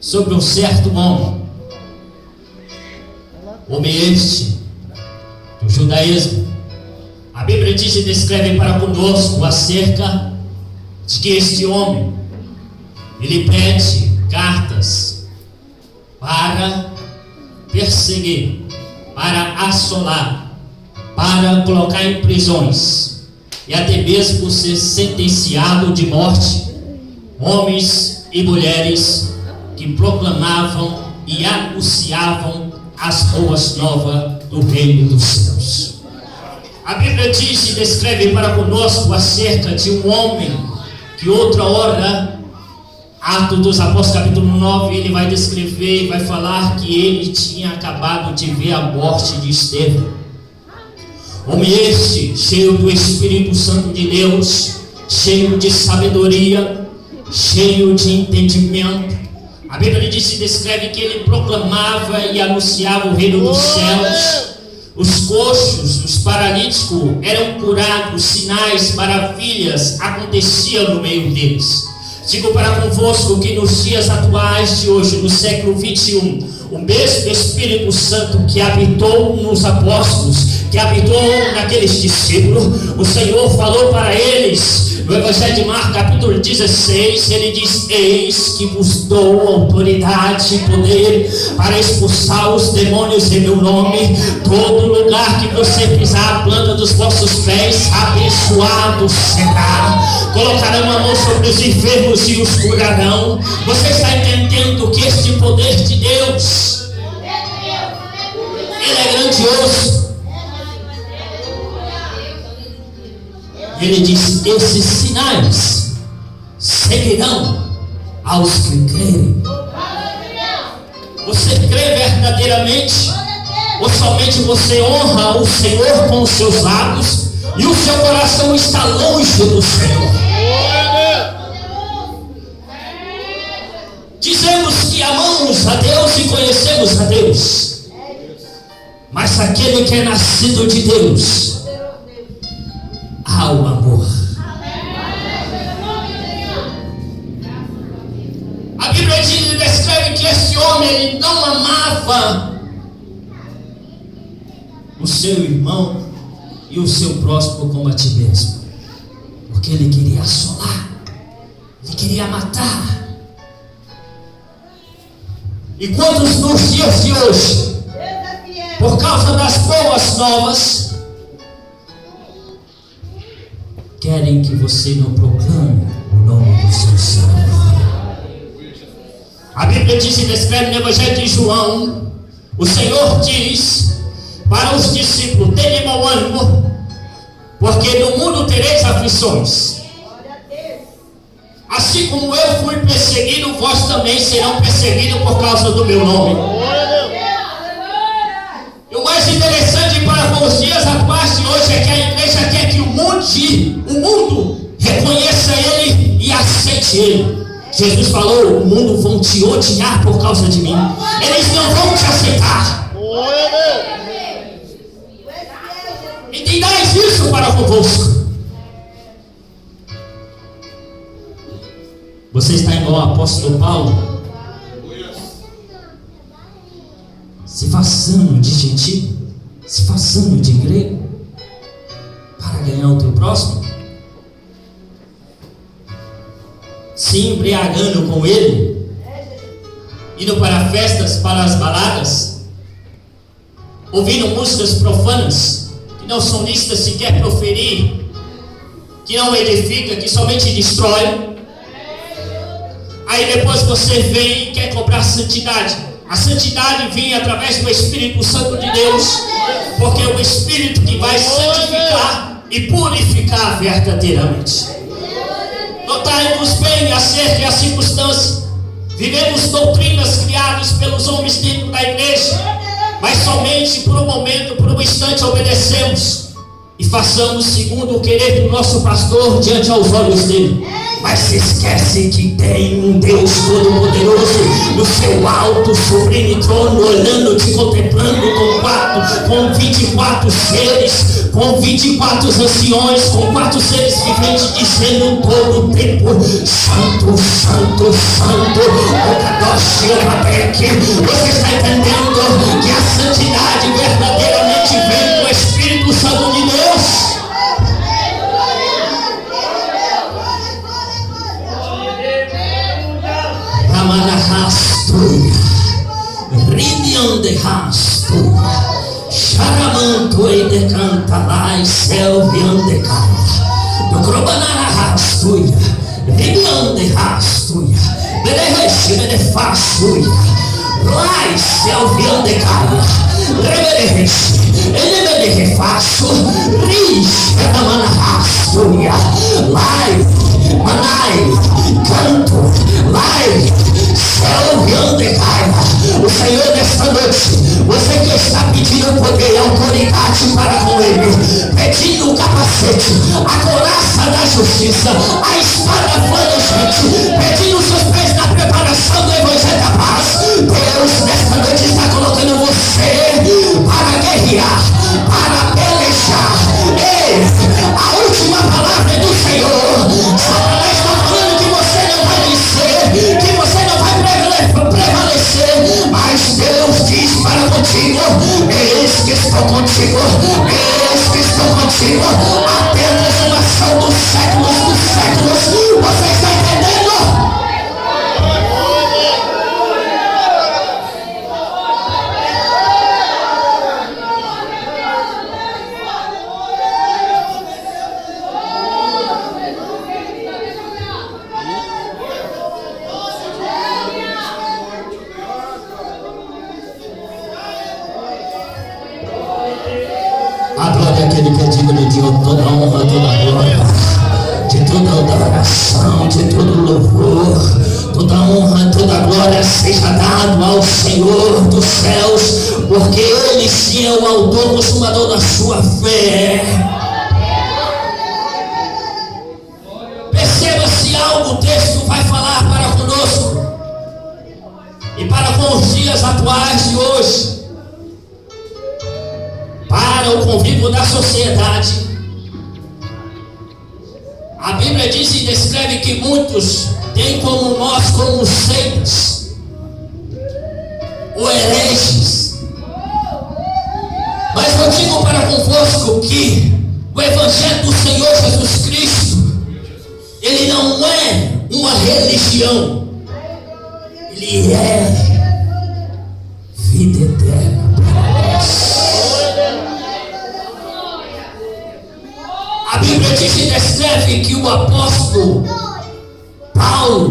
sobre um certo homem este do judaísmo. A Bíblia diz e descreve para conosco acerca de que este homem, ele pede cartas para perseguir, para assolar, para colocar em prisões e até mesmo ser sentenciado de morte homens e mulheres que proclamavam e anunciavam as boas novas do reino dos céus. A Bíblia diz e descreve para conosco acerca de um homem que outra hora, Atos dos Apóstolos capítulo 9, ele vai descrever e vai falar que ele tinha acabado de ver a morte de Estevão. Homem este, cheio do Espírito Santo de Deus, cheio de sabedoria, cheio de entendimento. A Bíblia diz e descreve que ele proclamava e anunciava o reino dos céus. Os coxos, os paralíticos eram curados, sinais, maravilhas aconteciam no meio deles. Digo para convosco que nos dias atuais de hoje, no século 21, o mesmo Espírito Santo que habitou nos apóstolos, que habitou naqueles discípulos, o Senhor falou para eles, no Evangelho de Marcos capítulo 16, ele diz: eis que vos dou autoridade e poder para expulsar os demônios em meu nome. Todo lugar que você pisar a planta dos vossos pés, abençoado será. Colocarão a mão sobre os enfermos e os curarão. Você está entendendo que este poder de Deus, ele é grandioso. Ele diz: esses sinais seguirão aos que crerem. Você crê verdadeiramente? Ou somente você honra o Senhor com os seus lábios e o seu coração está longe do Senhor? Dizemos que amamos a Deus e conhecemos a Deus, mas aquele que é nascido de Deus, há o amor. A Bíblia diz e descreve que esse homem, ele não amava o seu irmão e o seu próximo como a ti mesmo, porque ele queria assolar, ele queria matar. E quantos nos dias de hoje, por causa das boas novas, querem que você não proclame o nome do seu Senhor? A Bíblia diz e descreve no Evangelho de João, o Senhor diz para os discípulos: tenham bom ânimo, porque no mundo tereis aflições. Assim como eu fui perseguido, vós também serão perseguidos por causa do meu nome. E o mais interessante para os dias atuais de hoje é que a igreja quer que o mundo reconheça ele e aceite ele. Jesus falou: o mundo vão te odiar por causa de mim, eles não vão te aceitar. Entendais isso para convosco. Você está igual ao apóstolo Paulo, se passando de gentil, se passando de grego, para ganhar o teu próximo, se embriagando com ele, indo para festas, para as baladas, ouvindo músicas profanas, que não são listas sequer proferir, que não edifica, que somente destrói. Aí depois você vem e quer cobrar santidade. A santidade vem através do Espírito Santo de Deus, porque é o Espírito que vai santificar e purificar verdadeiramente. Notai-vos bem acerca da circunstância. Vivemos doutrinas criadas pelos homens dentro da igreja, mas somente por um momento, por um instante obedecemos e façamos segundo o querer do nosso pastor diante aos olhos dele. Mas se esquece que tem um Deus Todo-Poderoso no seu alto, sublime trono, olhando-te, contemplando com 24 seres, com 24 anciões, com 4 seres viventes, dizendo todo o tempo: Santo, Santo, Santo, o Kadosh Yomabek. Você está entendendo que a santidade verdadeiramente vem do Espírito Santo de Deus? Ramanahastuya, Rimion de Hastuya, Charamanto e decantalai, Selvion de Caia, do Crobanarahastuya, Rimion de Hastuya, Bereheshi Benefastuya, Lai, Selvion de Caia, Rebereheshi, Eleberehefasto, Rish, Ramanahastuya, Lai, Manai, canto, lai, céu, grande caia. O Senhor, nesta noite, você que está pedindo poder e autoridade para com Ele, pedindo o capacete, a couraça da justiça, a espada flamejante, pedindo os seus pés na preparação do Evangelho da Paz, Deus, nesta noite, está colocando você para guerrear, para pelejar. Ei, a última palavra é do Senhor. Satanás está falando que você não vai vencer, que você não vai prevalecer, mas Deus diz para contigo: eis que estou contigo, eis que estou contigo, até a consumação dos séculos. Você está entendendo? A glória é aquele que é digno de toda honra, toda glória, de toda adoração, de todo louvor, toda honra, toda glória seja dado ao Senhor dos céus, porque Ele sim é o autor, consumador da sua fé. Perceba se algo o texto vai falar para conosco e para com os dias atuais de hoje, para o convívio da sociedade. A Bíblia diz e descreve que muitos têm como nós, como seitas, ou hereges. Mas eu digo para convosco que o Evangelho do Senhor Jesus Cristo, ele não é uma religião, ele é vida eterna para nós. A Bíblia diz e descreve que o apóstolo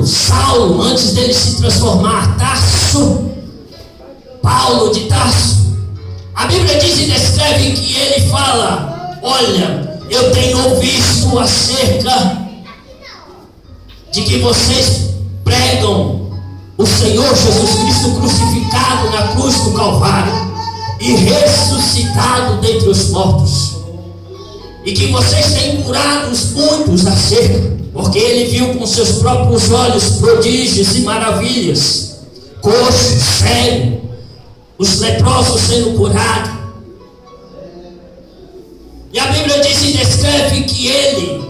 Saulo, antes dele se transformar Paulo de Tarso, a Bíblia diz e descreve que ele fala: olha, eu tenho visto acerca de que vocês pregam o Senhor Jesus Cristo crucificado na cruz do Calvário e ressuscitado dentre os mortos, e que vocês têm curado muitos acerca, porque ele viu com seus próprios olhos prodígios e maravilhas, coxos, cegos, os leprosos sendo curados. E a Bíblia diz e descreve que ele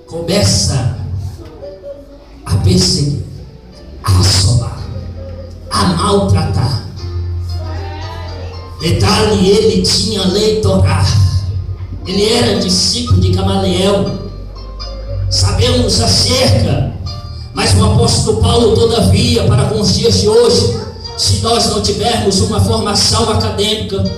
começa a perseguir, a assolar, a maltratar. Detalhe, ele tinha lei Torá, ele era discípulo de Gamaliel, sabemos acerca, mas o apóstolo Paulo, todavia, para com os dias de hoje, se nós não tivermos uma formação acadêmica,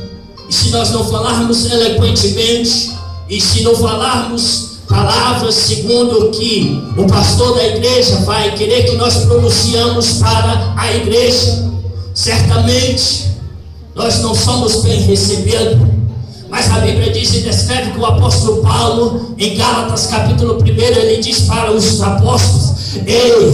e se nós não falarmos eloquentemente, e se não falarmos palavras segundo o que o pastor da igreja vai querer que nós pronunciamos para a igreja, certamente nós não somos bem recebidos. Mas a Bíblia diz e descreve que o apóstolo Paulo, em Gálatas capítulo 1, ele diz para os apóstolos: ei,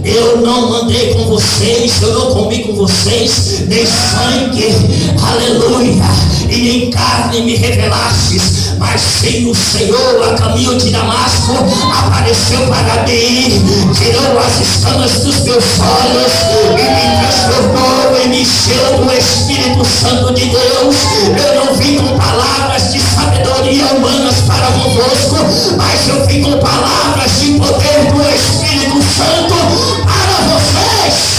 eu não mandei com vocês, eu não comi com vocês, nem sangue, aleluia, e nem carne me revelastes, mas sim o Senhor a caminho de Damasco apareceu para mim, tirou as escamas dos meus olhos e me transformou e me encheu do Espírito Santo de Deus. Eu não vim com palavras de sabedoria humanas para convosco, mas eu vim com palavras de poder do Espírito Santo para vocês.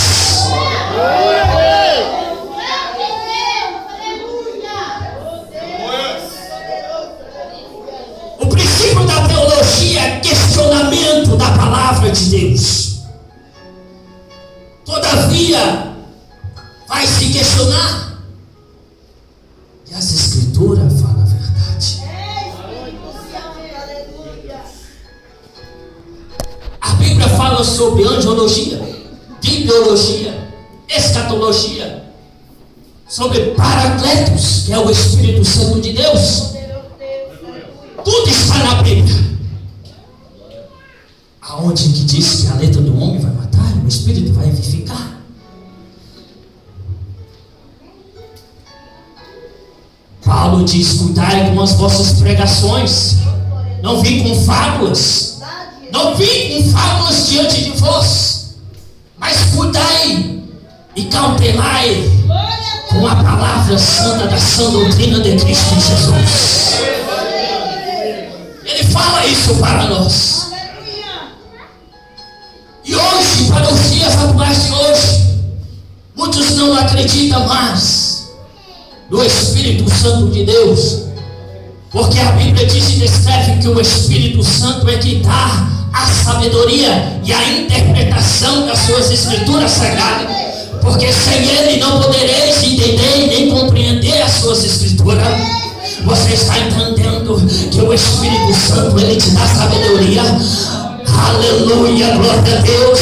O princípio da teologia é questionamento da palavra de Deus. Todavia, vai se questionar. E as Escrituras falam a verdade. A Bíblia fala sobre angiologia, bibliologia, escatologia, sobre Paracletos, que é o Espírito Santo de Deus. Tudo está na Bíblia. Aonde que diz que a letra do homem vai matar, o Espírito vai vivificar. Paulo diz: cuidai com as vossas pregações. Não vim com fábulas. Não vim com fábulas diante de vós. Mas cuidai e cautelai com a palavra santa da sã doutrina de Cristo Jesus. Ele fala isso para nós. E hoje, para os dias atuais de hoje, muitos não acreditam mais no Espírito Santo de Deus, porque a Bíblia diz e descreve que o Espírito Santo é que dá a sabedoria e a interpretação das suas Escrituras sagradas, porque sem Ele não podereis entender nem compreender as suas Escrituras. Você está entendendo que o Espírito Santo, Ele te dá sabedoria? Aleluia, glória a Deus.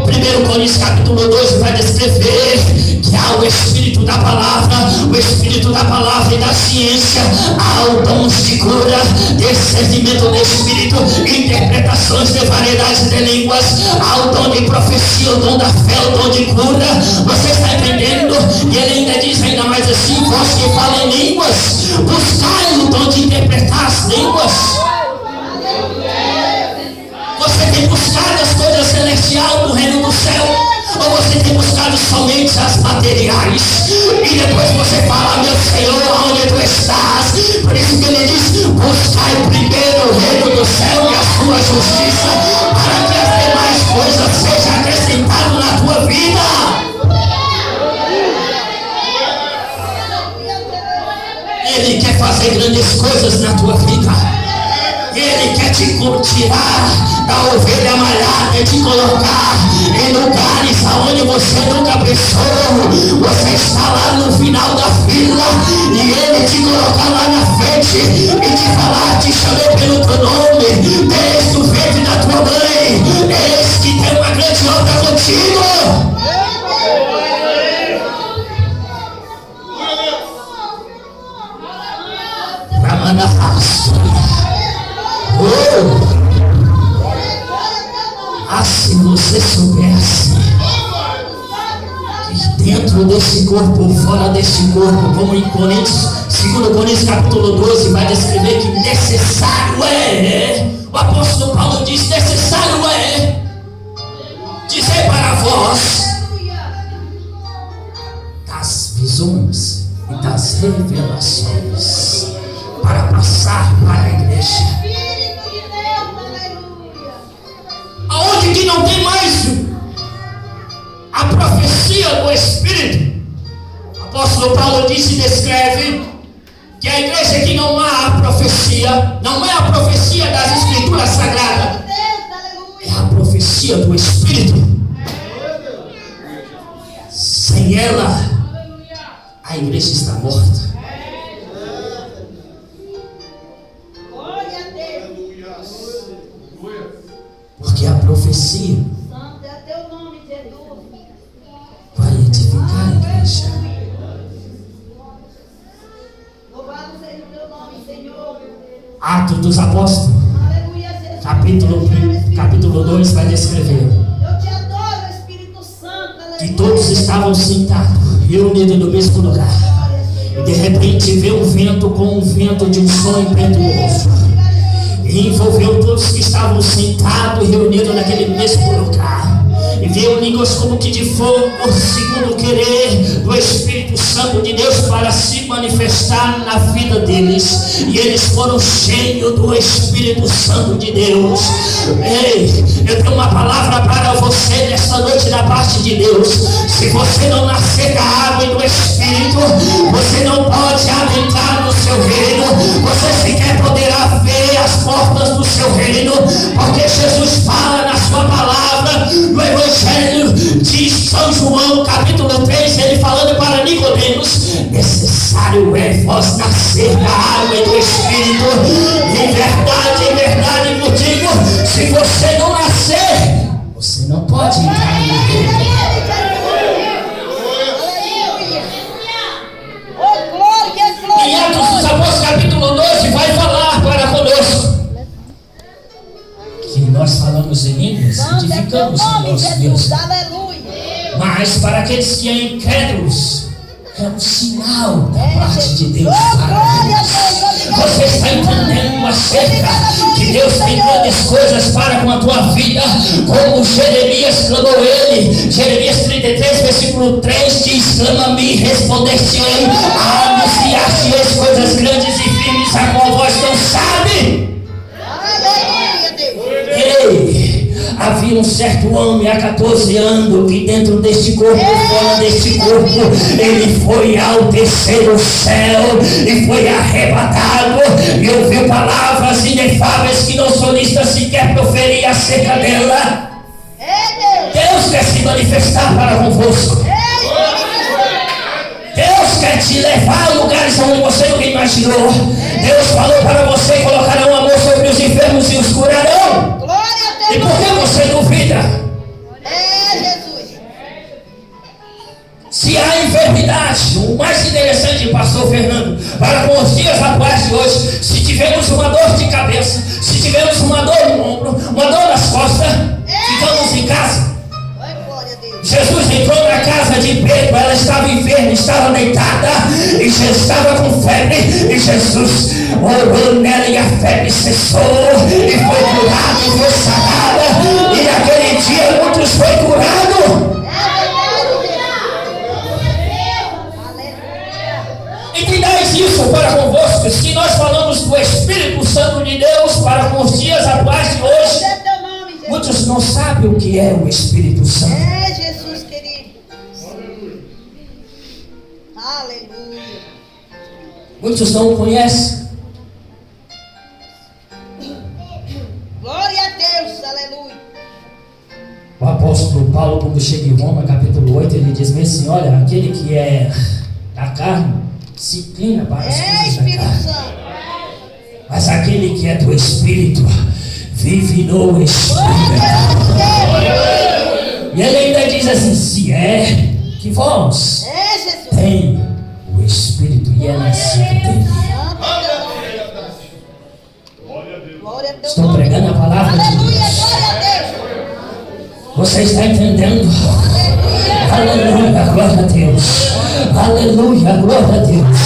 1 Coríntios capítulo 2 vai descrever que há o Espírito da palavra, o Espírito da palavra e da ciência, há o dom de cura, discernimento do Espírito, interpretações de variedades de línguas, há o dom de profecia, o dom da fé, o dom de cura. Você está entendendo? E ele ainda diz ainda mais assim: vós que falam em línguas, buscai o dom de interpretar as línguas. Você tem buscado as coisas celestiais do reino do céu, ou você tem buscado somente as materiais? E depois você fala: meu Senhor, aonde tu estás? Por isso que ele diz: buscai primeiro o reino do céu e a sua justiça, para que as demais coisas sejam acrescentadas na tua vida. Ele quer fazer grandes coisas na tua vida. Ele quer te tirar da ovelha malhada e te colocar em lugares aonde você nunca pensou. Você está lá no final da fila e Ele te colocar lá na frente e te falar: te chamei pelo teu nome, desde o ventre da tua mãe, eis que tem uma grande obra contigo. Ramana Rasta. Se você soubesse que dentro desse corpo ou fora desse corpo, como em Coríntios, 2 Coríntios capítulo 12 vai descrever que necessário o apóstolo Paulo diz: necessário dizer para vós das visões e das revelações, para passar para a igreja. Aonde que não tem mais a profecia do Espírito, o apóstolo Paulo disse e descreve que a igreja que não há a profecia, não é a profecia das Escrituras Sagradas, é a profecia do Espírito. Sem ela, a igreja está morta. Porque a profecia vai edificar a igreja. Atos dos Apóstolos, capítulo 2 vai descrever E todos estavam sentados, reunidos no mesmo lugar. E de repente veio um vento como um vento de um som impetuoso. E envolveu todos que estavam sentados e reunidos naquele mesmo lugar. E veio línguas como que de fogo, segundo o querer do Espírito Santo de Deus, para se manifestar na vida deles. E eles foram cheios do Espírito Santo de Deus. Ei, eu tenho uma palavra para você nesta noite da parte de Deus. Se você não nascer da água e do Espírito, você não pode adentrar no seu reino. Você sequer poderá ver as portas do seu reino, porque Jesus fala na sua palavra, no Evangelho de São João, capítulo 3, ele falando para Nicodemos: necessário é vós nascer da água e do Espírito. Em verdade vos digo, se você não nascer, você não pode entrar no reino. Em Atos dos Apóstolos, capítulo 12, vai falar para conosco que nós falamos em línguas, edificamos o nosso Deus. Mas para aqueles que são incrédulos, é um sinal da parte de Deus para eles. Você está entendendo acerca que Deus tem grandes coisas para com a tua vida, como Jeremias clamou ele. Jeremias 33, versículo 3 diz: clama-me e responder-te-ei, anunciar-te-eis coisas grandes e firmes, a qual vós não sabe. Ei, havia um certo homem há 14 anos que dentro deste corpo, fora deste corpo, ele foi ao terceiro céu e foi arrebatado e ouviu palavras inefáveis que não solistas sequer proferir acerca dela. Deus quer se manifestar para convosco. Deus quer te levar a lugares onde você nunca imaginou. Deus falou para você: colocarão a mão sobre os enfermos e os curarão. E por que você duvida? Se há enfermidade, o mais interessante, pastor Fernando, para com os dias atuais de hoje, se tivermos uma dor de cabeça, se tivermos uma dor no ombro, uma dor nas costas, ficamos em casa. Jesus entrou na casa de Pedro, ela estava enferma, estava deitada, e Jesus estava com febre, e Jesus orou nela e a febre cessou, e foi curada, e foi sarada, e naquele dia muitos foi curado. Entendais isso para convosco, que nós falamos do Espírito Santo de Deus para com os dias atuais de hoje. Muitos não sabem o que é o Espírito Santo. Jesus querido. Aleluia. Muitos não o conhecem. Glória a Deus, aleluia. O apóstolo Paulo, quando chega em Roma, capítulo 8, ele diz bem assim: olha, aquele que é da carne se inclina para as coisas da carne, mas aquele que é do Espírito vive no Espírito. E ele ainda diz assim: se é que vós tem o Espírito e é nascido dele. Estou pregando a palavra de Deus. Você está entendendo? Aleluia, glória a Deus. Aleluia, glória a Deus.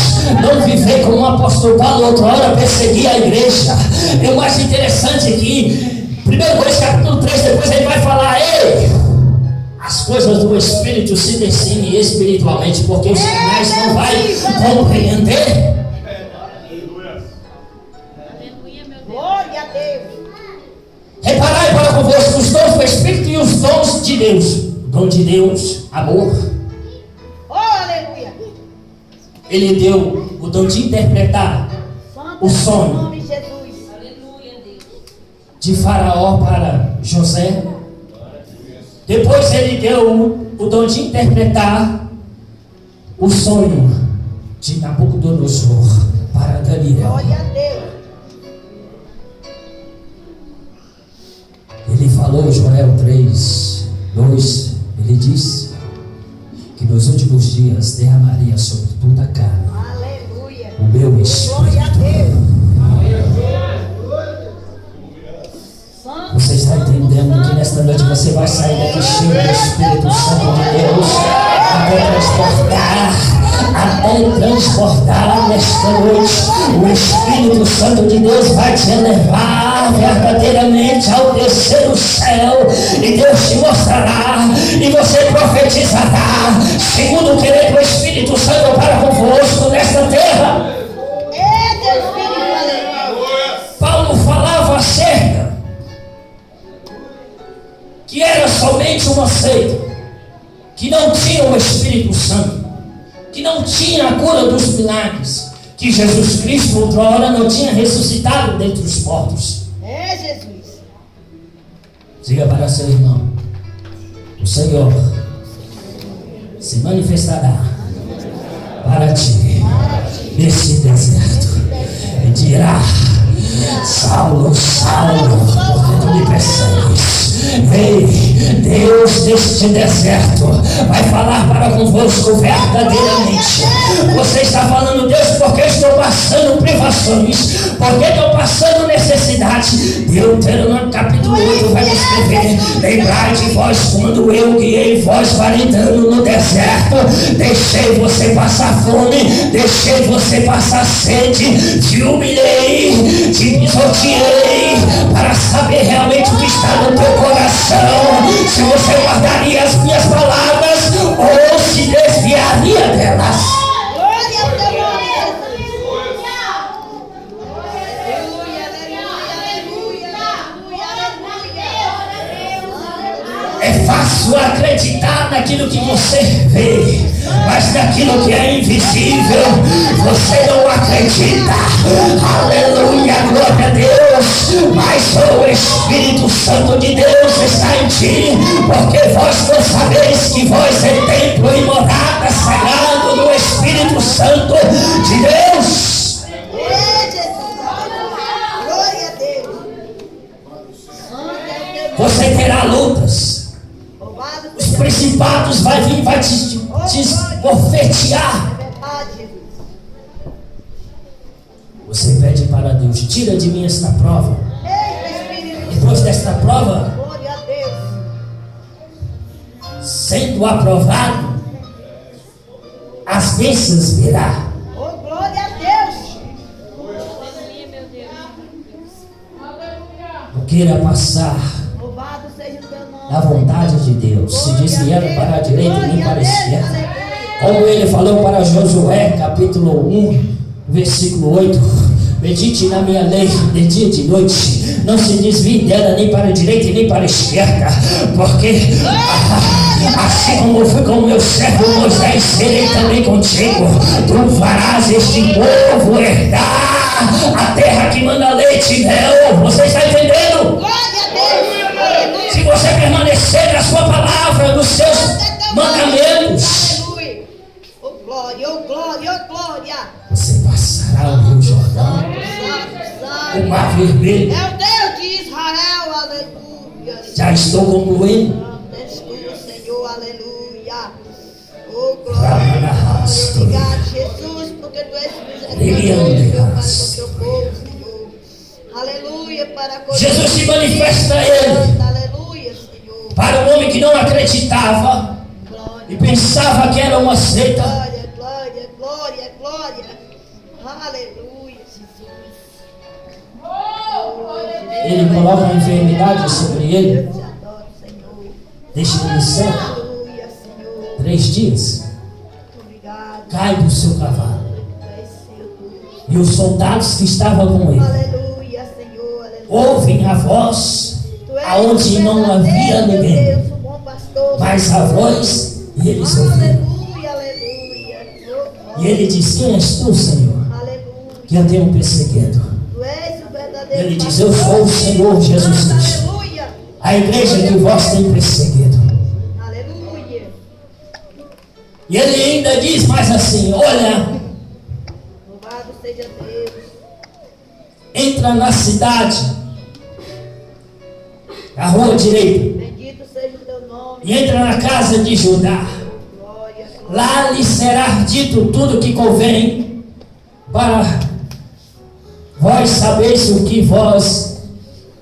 Não viver como o apóstolo Paulo outra hora perseguia a igreja. E o mais interessante é que 1 Coríntios capítulo 3, depois ele vai falar: ei, as coisas do Espírito se definem espiritualmente, porque os sinais não vai compreender. Glória a Deus. Reparai para convosco os dons do Espírito e os dons de Deus. O dom de Deus, amor. Oh, aleluia. Ele deu o dom de interpretar o sonho de Faraó para José. Depois ele deu o dom de interpretar o sonho de Nabucodonosor para Daniel. Glória a Deus. Ele falou em Joel 3, 2, ele disse que nos últimos dias derramaria sobre toda a carne Aleluia. o meu Espírito. Glória a Deus. Você está entendendo que nesta noite você vai sair daqui cheio do Espírito Santo de Deus, até transportar nesta noite. O Espírito Santo de Deus vai te elevar verdadeiramente ao terceiro céu, e Deus te mostrará, e você profetizará segundo o querer do Espírito Santo para convosco nesta terra. Paulo falava acerca que era somente uma seita que não tinha o Espírito Santo, que não tinha a cura dos milagres, que Jesus Cristo outrora não tinha ressuscitado dentre os mortos. Jesus. Diga para seu irmão: o Senhor se manifestará para ti nesse deserto e dirá: Saulo, Saulo, porque tu me persegues? Ei, Deus deste deserto vai falar para convosco verdadeiramente. Você está falando: Deus, porque estou passando privações, porque estou passando necessidade. Deuteronômio capítulo 8 vai escrever: lembrai de vós quando eu guiei vós 40 anos no deserto, deixei você passar fome, deixei você passar sede, te humilhei, te pisoteei, para saber realmente o que está no teu coração, se você guardaria as minhas palavras ou se desviaria delas. Glória a Deus. É fácil acreditar naquilo que você vê, mas naquilo que é invisível você não acredita. Aleluia, glória a Deus. Mas o Espírito Santo de Deus está em ti, porque vós não sabeis que vós é templo e morada sagrado do Espírito Santo de Deus. Glória a Deus. Você terá lutas. Os principados vai vir, vai te esbofetear. Você pede para Deus: tira de mim esta prova. Depois desta prova, sendo aprovado, as bênçãos virá. Oh, glória a Deus. Não queira passar Louvado seja o teu nome. da vontade de Deus, se desviando para a direita e nem para a esquerda. Como ele falou para Josué, capítulo 1, versículo 8: medite na minha lei de dia e de noite, não se desvie dela nem para a direita e nem para a esquerda, porque assim como fui com o meu servo Moisés, serei também contigo. Tu farás este povo herdar a terra que manda leite e mel. Você está entendendo? Glória a Deus. Se você permanecer na sua palavra, nos seus mandamentos, Aleluia. Oh, glória, oh, glória, oh, glória. você passará o Rio Jordão, o Mar Vermelho. É o Deus de Israel, aleluia. Já estou concluindo. És tu, Senhor, aleluia. Oh, glória. Obrigado, Jesus, porque tu és misericordioso para o teu povo, Senhor. Aleluia, para a coisa. Jesus se manifesta a ele, Aleluia, Senhor. para o homem que não acreditava e Glória, pensava que era uma seita. glória, glória, glória, glória. Aleluia, Jesus. Ele coloca uma enfermidade sobre ele, Eu te adoro, Senhor. deixa ele cego Aleluia, Senhor. 3 dias, Obrigado. cai do seu cavalo. Tu és Senhor. E os soldados que estavam com ele Aleluia, Senhor. Aleluia. ouvem a voz Tu és aonde não havia verdadeiro, meu ninguém, Deus, o bom pastor. mas a voz eles ouviram. Aleluia, aleluia. Oh, E ele diz: quem és tu, Senhor, aleluia. que eu tenho perseguido? Tu és o verdadeiro Ele diz: pastor. eu sou o Senhor Jesus Cristo, Aleluia. a igreja que vós tem perseguido. Aleluia. E ele ainda diz mais assim: olha, Louvado seja Deus. entra na cidade, a rua direita, Bendito seja o teu nome. e entra na casa de Judá. Glória. Lá lhe será dito tudo que convém, para vós sabeis o que vós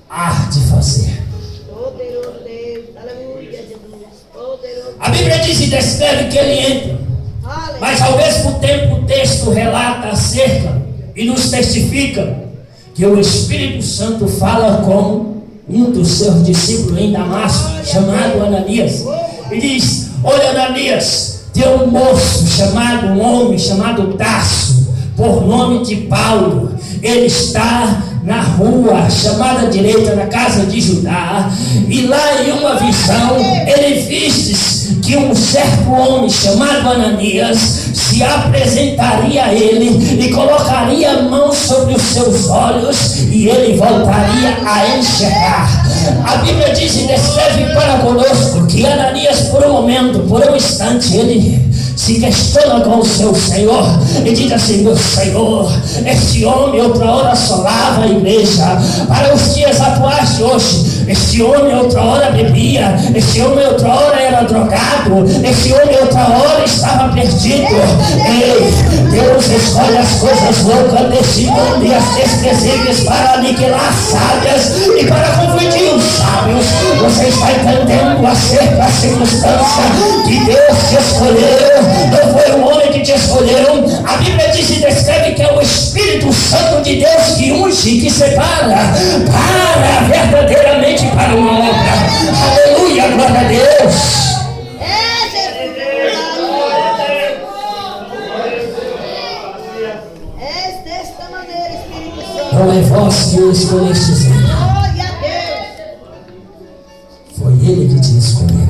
há de fazer. Poderoso Deus. diz e descreve que ele entra. Aleluia. Mas ao mesmo tempo o texto relata acerca e nos testifica que o Espírito Santo fala com um dos seus discípulos em Damasco, chamado Ananias, e diz: olha, Ananias, tem um moço chamado, um homem chamado Tarso, por nome de Paulo, ele está na rua chamada direita, na casa de Judá, e lá em uma visão ele viste que um certo homem chamado Ananias se apresentaria a ele e colocaria a mão sobre os seus olhos e ele voltaria a enxergar. A Bíblia diz e descreve para conosco que Ananias, por um momento, por um instante, ele se questiona com o seu Senhor e diz assim: meu Senhor, este homem outra hora assolava a igreja. Para os dias atuais de hoje, este homem outra hora bebia, este homem outra hora era drogado, este homem outra hora estava perdido. Ei, Deus escolhe as coisas loucas desse mundo e as desprezíveis para aniquilar as sábias e para confundir os sábios. Você está entendendo acerca da circunstância que Deus te escolheu? Não foi o homem que te escolheu. A Bíblia diz e descreve que é o Espírito Santo de Deus que unge, que separa para verdadeiramente para uma obra. Aleluia, glória a Deus. És desta maneira, Espírito Santo. Não é vós que o escolhestes, Glória a Deus. foi ele que te escolheu.